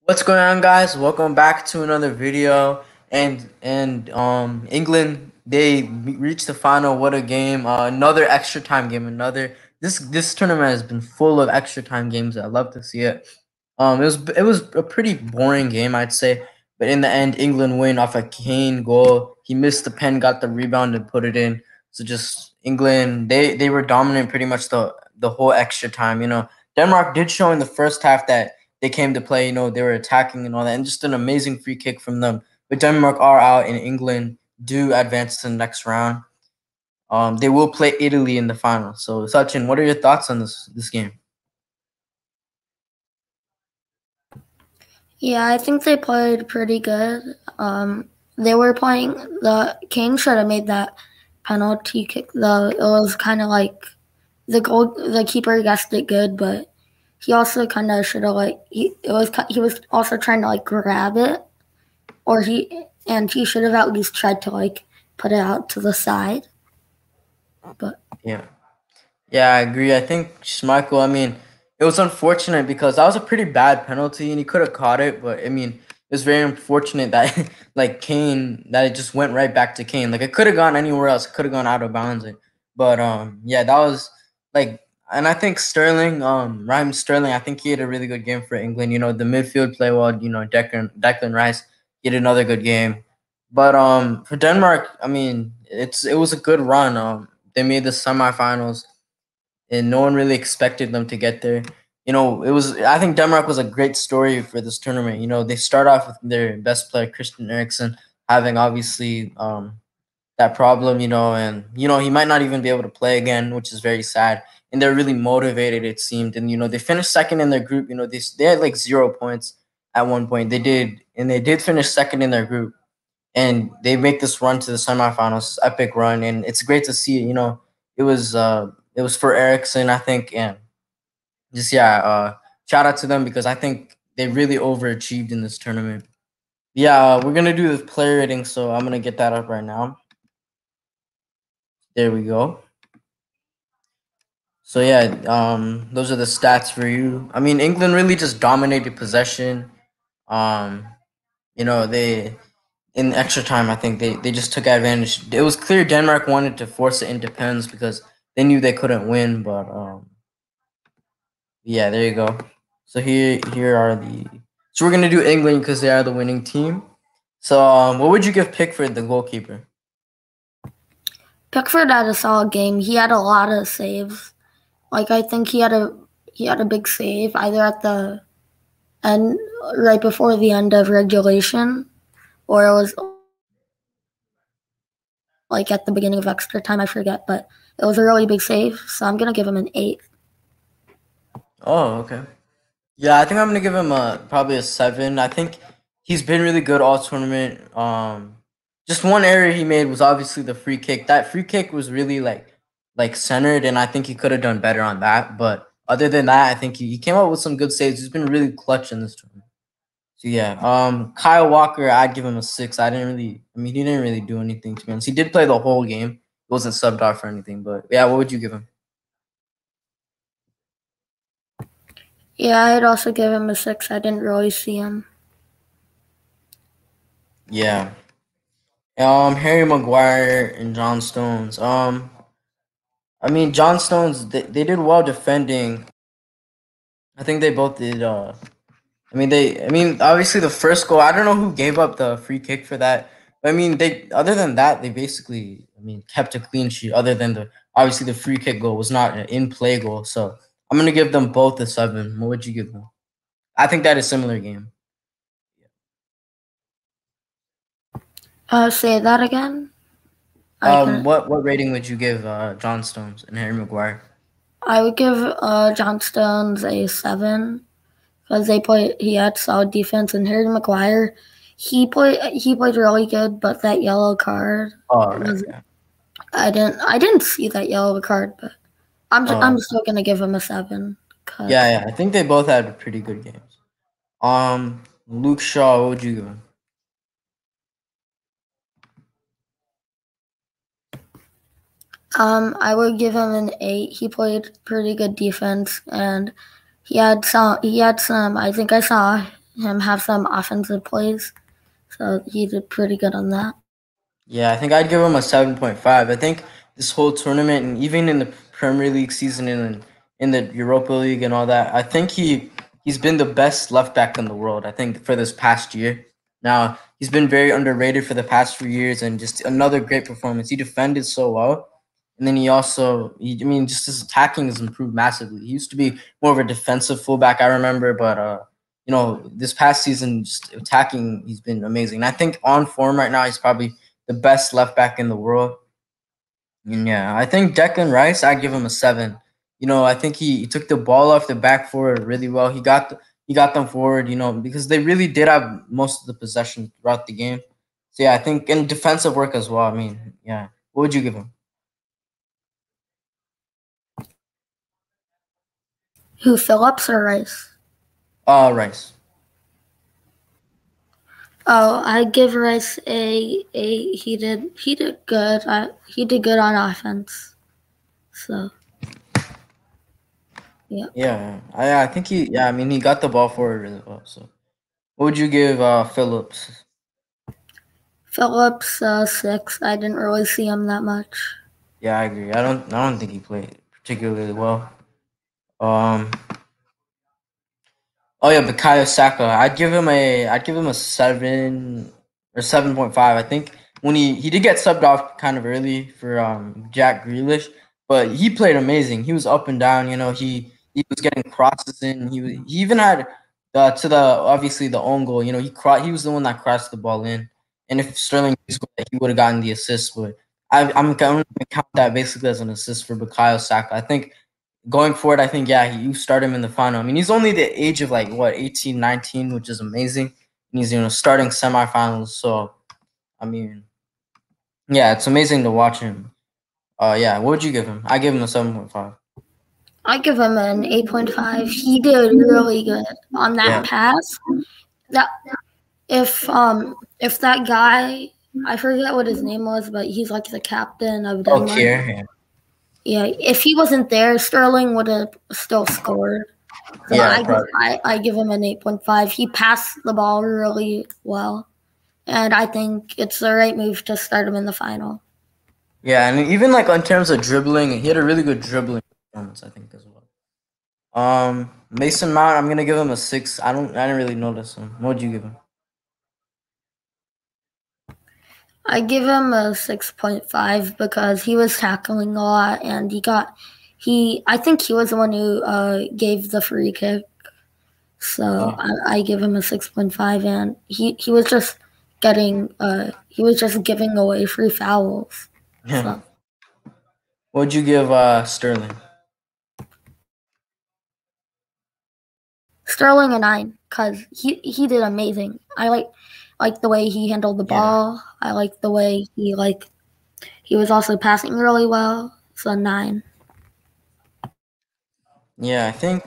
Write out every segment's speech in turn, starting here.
What's going on, guys? Welcome back to another video. England, they reached the final. What a game! Another extra time game. Another this tournament has been full of extra time games. I love to see it. It was a pretty boring game, I'd say. But in the end, England win off a Kane goal. He missed the pen, got the rebound, and put it in. So just England, they were dominant pretty much the whole extra time. Denmark did show in the first half that they came to play. They were attacking and all that, and just an amazing free kick from them. But Denmark are out, and England do advance to the next round. They will play Italy in the final. So, Sachin, what are your thoughts on this game? Yeah, I think they played pretty good. They were playing the King should have made that penalty kick though. It was kind of like the keeper guessed it good, but he also kind of should have he was also trying to grab it, or he should have at least tried to put it out to the side. But Yeah, I agree. I think Schmeichel, it was unfortunate because that was a pretty bad penalty and he could have caught it, but it was very unfortunate that Kane, that it just went right back to Kane. Like it could have gone anywhere else, it could have gone out of bounds. But yeah, that was like, and I think Sterling, Raheem Sterling, I think he had a really good game for England. The midfield play well, Declan Rice, he had another good game. But for Denmark, it was a good run. They made the semifinals and no one really expected them to get there. I think Denmark was a great story for this tournament. They start off with their best player, Christian Eriksen, having obviously that problem, and he might not even be able to play again, which is very sad. And they're really motivated, it seemed. And they finished second in their group. They had like 0 points at one point. They did finish second in their group, and they make this run to the semifinals, epic run, and it's great to see. It was for Eriksen, I think, and just shout out to them because I think they really overachieved in this tournament. Yeah, we're gonna do the player rating, so I'm gonna get that up right now. There we go. So yeah, those are the stats for you. England really just dominated possession. Um, they in extra time, I think they just took advantage. It was clear Denmark wanted to force it into pens because they knew they couldn't win, but yeah, there you go. So here are the. So we're gonna do England because they are the winning team. So what would you give Pickford, the goalkeeper? Pickford had a solid game. He had a lot of saves. I think he had a big save either at the end, right before the end of regulation, or it was at the beginning of extra time. I forget, but it was a really big save. So I'm gonna give him an 8. Oh, okay. Yeah, I think I'm gonna give him probably a 7. I think he's been really good all tournament. Just one error he made was obviously the free kick. That free kick was really like centered, and I think he could have done better on that. But other than that, I think he came up with some good saves. He's been really clutch in this tournament. So yeah, Kyle Walker, I'd give him a 6. He didn't really do anything, to be honest. He did play the whole game. He wasn't subbed off or anything, but yeah, what would you give him? Yeah, I'd also give him a 6. I didn't really see him. Yeah. Harry Maguire and John Stones. John Stones, they did well defending. I think they both did. Obviously the first goal. I don't know who gave up the free kick for that. But they other than that, they basically, kept a clean sheet. Other than the free kick goal was not an in play goal. So I'm gonna give them both a 7. What would you give them? I think that is a similar game. Say that again. What rating would you give John Stones and Harry Maguire? I would give John Stones a 7 because he had solid defense, and Harry Maguire, he played really good, but that yellow card. Oh, right, yeah. I didn't see that yellow card, but I'm still gonna give him a 7. Yeah, I think they both had pretty good games. Luke Shaw, what would you give him? I would give him an 8. He played pretty good defense, and he had some. I think I saw him have some offensive plays. So he did pretty good on that. Yeah, I think I'd give him a 7.5. I think this whole tournament and even in the Premier League season and in the Europa League and all that, I think he's been the best left back in the world. I think for this past year. Now he's been very underrated for the past few years and just another great performance. He defended so well, and then I mean, just his attacking has improved massively. He used to be more of a defensive fullback, I remember, but this past season, just attacking, he's been amazing. And I think on form right now, he's probably the best left back in the world. And yeah, I think Declan Rice, I give him a 7. I think he took the ball off the back forward really well. He got them forward, because they really did have most of the possession throughout the game. So yeah, I think in defensive work as well. I mean, yeah. What would you give him? Who, Phillips or Rice? Rice. Oh, I give Rice a he did good. He did good on offense. So yeah. Yeah, I think I mean, he got the ball forward really well. So, what would you give Phillips? Phillips 6. I didn't really see him that much. Yeah, I agree. I don't think he played particularly well. Um. Oh yeah, Bukayo Saka. I'd give him a 7 or 7.5. I think when he did get subbed off kind of early for Jack Grealish, but he played amazing. He was up and down. He was getting crosses in. He even had to the obviously the own goal. He was the one that crossed the ball in. And if Sterling scored, he would have gotten the assist. But I'm going to count that basically as an assist for Bukayo Saka. I think going forward, I think, yeah, you start him in the final. I mean, he's only the age of 18, 19, which is amazing. And he's, starting semifinals. So, I mean, yeah, it's amazing to watch him. Yeah, what would you give him? I give him a 7.5. I give him an 8.5. He did really good on that pass. That if that guy, I forget what his name was, but he's like the captain of Denmark. Kier, yeah, if he wasn't there, Sterling would have still scored. So yeah, I give him an 8.5. He passed the ball really well, and I think it's the right move to start him in the final. Yeah, and even in terms of dribbling, he had a really good dribbling performance, I think, as well. Mason Mount, I'm gonna give him a 6. I didn't really notice him. What would you give him? I give him a 6.5 because he was tackling a lot and I think he was the one who gave the free kick. So I give him a 6.5, and he was just giving away free fouls. Yeah. So. What'd you give Sterling? Sterling a 9 because he did amazing. I like the way he handled the ball. I like the way he was also passing really well. So 9. Yeah, I think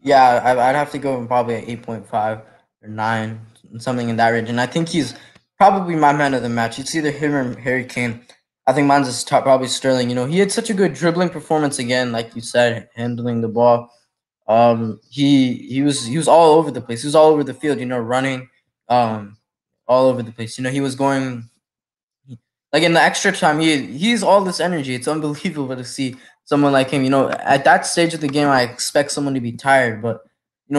I'd have to go probably at 8.5 or 9, something in that range. And I think he's probably my man of the match. It's either him or Harry Kane. I think mine's is probably Sterling. He had such a good dribbling performance again, like you said, handling the ball. He was all over the place. He was all over the field, running, all over the place. He was going in the extra time. He's all this energy. It's unbelievable to see someone like him. At that stage of the game, I expect someone to be tired, but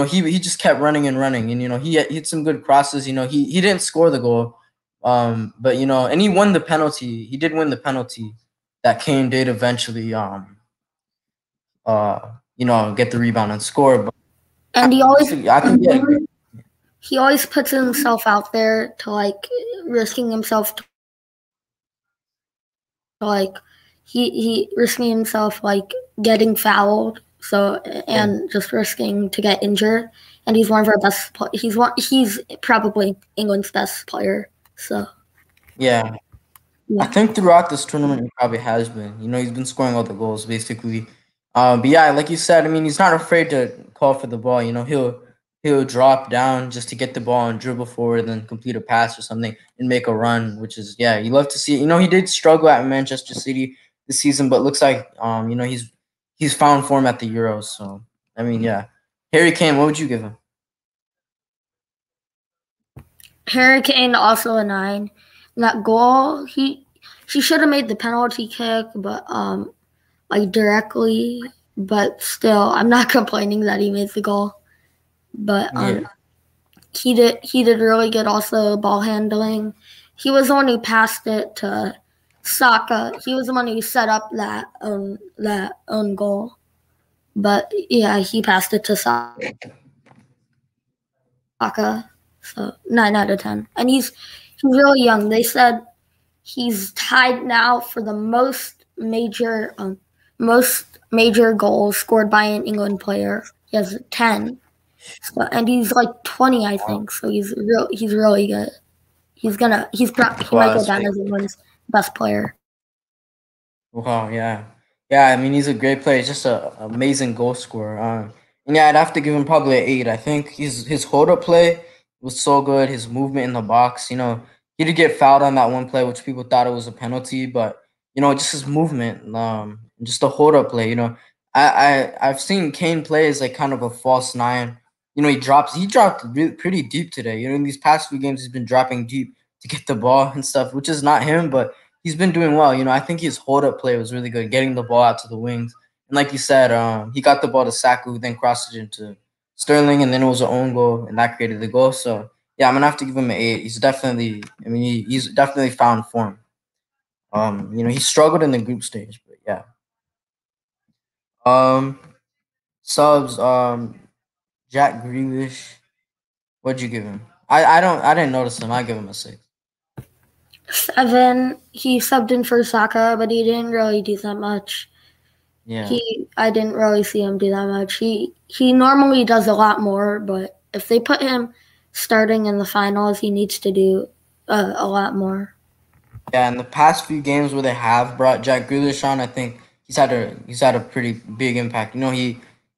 he just kept running and running, and he hit some good crosses. He didn't score the goal, but and he won the penalty. He did win the penalty that Kane did eventually. Get the rebound and score. But and he always puts himself out there to risking himself to he risking himself getting fouled. So and just risking to get injured. And he's one of our best. He's probably England's best player. So yeah. I think throughout this tournament he probably has been. He's been scoring all the goals basically. But yeah, like you said, I mean, he's not afraid to call for the ball. He'll drop down just to get the ball and dribble forward, and then complete a pass or something and make a run. Which is you love to see. He did struggle at Manchester City this season, but looks like he's found form at the Euros. So I mean, yeah, Harry Kane, what would you give him? Harry Kane also a 9. That goal, she should have made the penalty kick, but like directly. But still, I'm not complaining that he made the goal. But Yeah. he did really good also ball handling. He was the one who passed it to Saka. He was the one who set up that own goal. But yeah, he passed it to Saka. So 9 out of 10. And he's really young. They said he's tied now for the most major goals scored by an England player. He has 10. So, and he's like 20, I think. So he's really good. He might Wow, go that's down big. as England's best player. Wow, yeah. Yeah, I mean, he's a great player. He's just a amazing goal scorer. And yeah, I'd have to give him probably an 8. I think his hold up play was so good. His movement in the box, he did get fouled on that one play, which people thought it was a penalty, but just his movement, just the hold up play. I've seen Kane play as like kind of a false nine. He dropped pretty deep today. In these past few games, he's been dropping deep to get the ball and stuff, which is not him, but he's been doing well. I think his hold up play was really good, getting the ball out to the wings. And like you said, he got the ball to Saka, who then crossed it into Sterling, and then it was an own goal, and that created the goal. So yeah, I'm gonna have to give him an 8. He's definitely, I mean, he's definitely found form. He struggled in the group stage, but yeah. Um, subs. Jack Grealish. What'd you give him? I didn't notice him. I give him a 6. 7. He subbed in for Saka, but he didn't really do that much. Yeah. I didn't really see him do that much. He normally does a lot more, but if they put him starting in the finals, he needs to do a lot more. Yeah, in the past few games where they have brought Jack Grealish on, I think he's had a pretty big impact.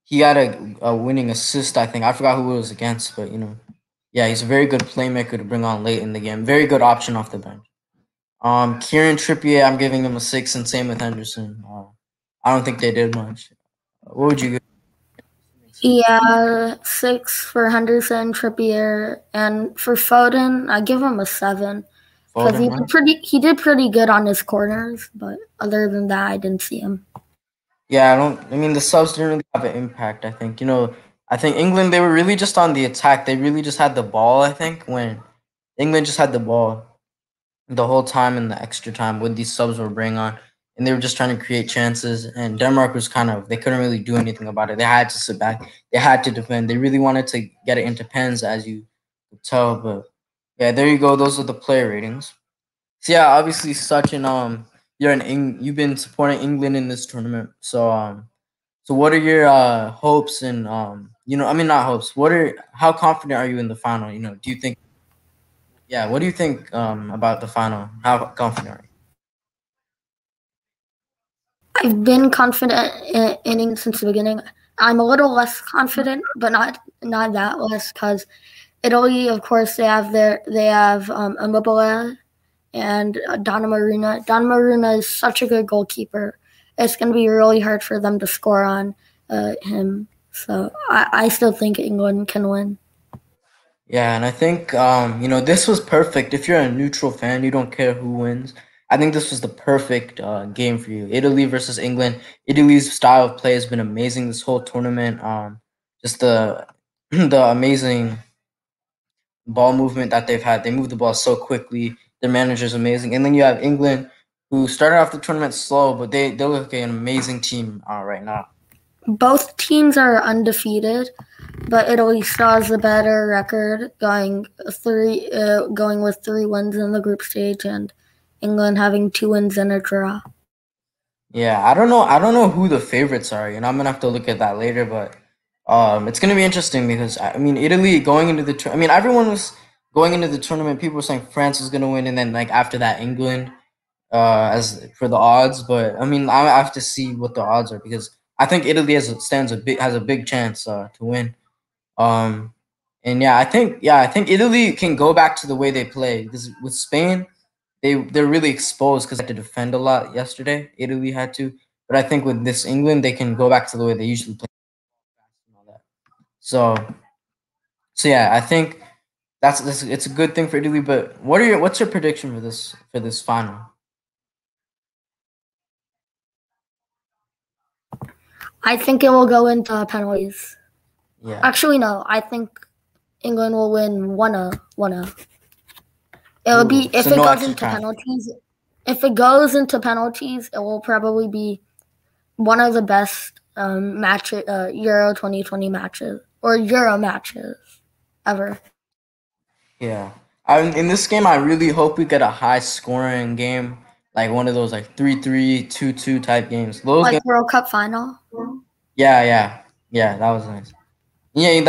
He had a winning assist. I think I forgot who it was against, but yeah, he's a very good playmaker to bring on late in the game. Very good option off the bench. Kieran Trippier, I'm giving him a 6, and same with Henderson. I don't think they did much. What would you give? Yeah, 6 for Henderson, Trippier, and for Foden, I give him a 7 because Foden, right? he did pretty good on his corners, but other than that, I didn't see him. Yeah, I don't. I mean, the subs didn't really have an impact. I think I think England, they were really just on the attack. They really just had the ball. I think when England just had the ball the whole time in the extra time when these subs were bringing on, and they were just trying to create chances. And Denmark was they couldn't really do anything about it. They had to sit back. They had to defend. They really wanted to get it into pens, as you could tell. But yeah, there you go. Those are the player ratings. So yeah, obviously, such an you've been supporting England in this tournament. So what are your hopes and I mean, not hopes. How confident are you in the final? Do you think? Yeah, what do you think about the final? How confident are you? I've been confident in England since the beginning. I'm a little less confident, but not that less because Italy, of course, they have Immobile and Donnarumma. Donnarumma is such a good goalkeeper. It's going to be really hard for them to score on him. So I still think England can win. Yeah, and I think this was perfect. If you're a neutral fan, you don't care who wins. I think this was the perfect game for you. Italy versus England. Italy's style of play has been amazing this whole tournament. Just the the amazing ball movement that they've had. They move the ball so quickly. Their manager's amazing, and then you have England, who started off the tournament slow, but they look like an amazing team right now. Both teams are undefeated, but Italy still has a better record, going with 3 wins in the group stage, and England having 2 wins and a draw. Yeah, I don't know. I don't know who the favorites are. I'm gonna have to look at that later, but it's gonna be interesting because I mean, Italy going into I mean, everyone was going into the tournament. People were saying France was gonna win, and then like after that, England as for the odds. But I mean, I have to see what the odds are because I think Italy has a big chance to win. Um, and yeah, I think Italy can go back to the way they play because with Spain, they're really exposed because they had to defend a lot yesterday. Italy had to, but I think with this England, they can go back to the way they usually play and all that. So yeah, I think that's it's a good thing for Italy. But what's your prediction for this final? I think it will go into penalties. Yeah. Actually, no. I think England will win 1-0. It will be if So it no goes extra into time. penalties. If it goes into penalties, it will probably be one of the best Euro 2020 matches or Euro matches ever. Yeah. In this game, I really hope we get a high scoring game, like one of those like 3-3, 2-2 type games. Those Like games. World Cup final. Yeah. That was nice. Yeah,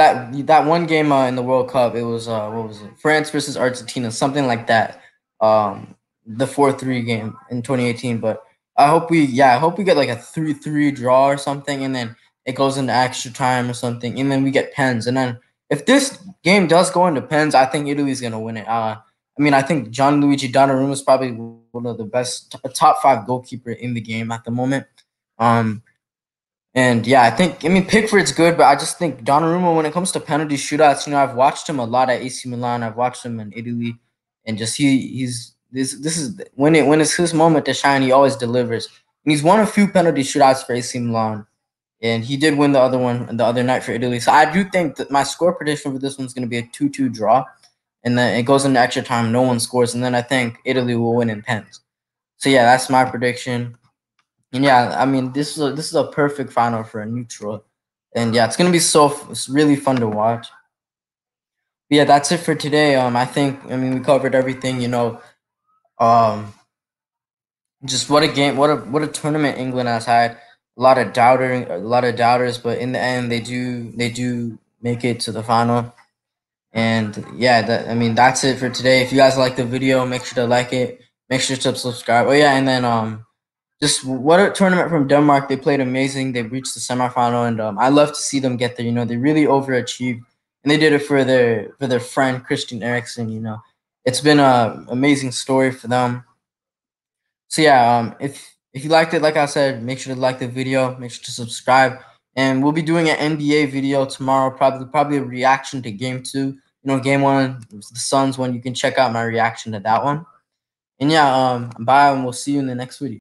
that one game in the World Cup, it was what was it? France versus Argentina, something like that. The 4-3 game in 2018. But I hope we get like a 3-3 draw or something, and then it goes into extra time or something, and then we get pens. And then if this game does go into pens, I think Italy's gonna win it. I mean, I think Gianluigi Donnarumma is probably one of the best top 5 goalkeeper in the game at the moment. And yeah, I mean Pickford's good, but I just think Donnarumma, when it comes to penalty shootouts, I've watched him a lot at AC Milan. I've watched him in Italy, and just he's this is when it's his moment to shine, he always delivers. And he's won a few penalty shootouts for AC Milan, and he did win the other one the other night for Italy. So I do think that my score prediction for this one's going to be a 2-2 draw, and then it goes into extra time, no one scores, and then I think Italy will win in pens. So yeah, that's my prediction. And yeah, I mean this is a perfect final for a neutral, and yeah, it's gonna be it's really fun to watch. But yeah, that's it for today. I mean we covered everything. Um, just what a game, what a tournament England has had. A lot of doubters, but in the end they do make it to the final. And yeah, I mean that's it for today. If you guys like the video, make sure to like it. Make sure to subscribe. Oh yeah, and then just what a tournament from Denmark. They played amazing. They reached the semifinal, and I love to see them get there. They really overachieved, and they did it for their friend Christian Eriksen. It's been a amazing story for them. So yeah, if you liked it, like I said, make sure to like the video, make sure to subscribe, and we'll be doing an NBA video tomorrow. Probably a reaction to Game 2. Game 1, the Suns one. You can check out my reaction to that one. And yeah, bye, and we'll see you in the next video.